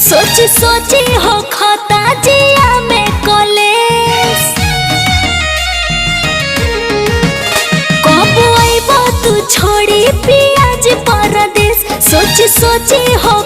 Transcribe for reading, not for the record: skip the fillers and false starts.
सोची सोची हो खाता जिया में कॉलेज कब आइबो तू छोड़ी पियाज परदेश। सोची सोची हो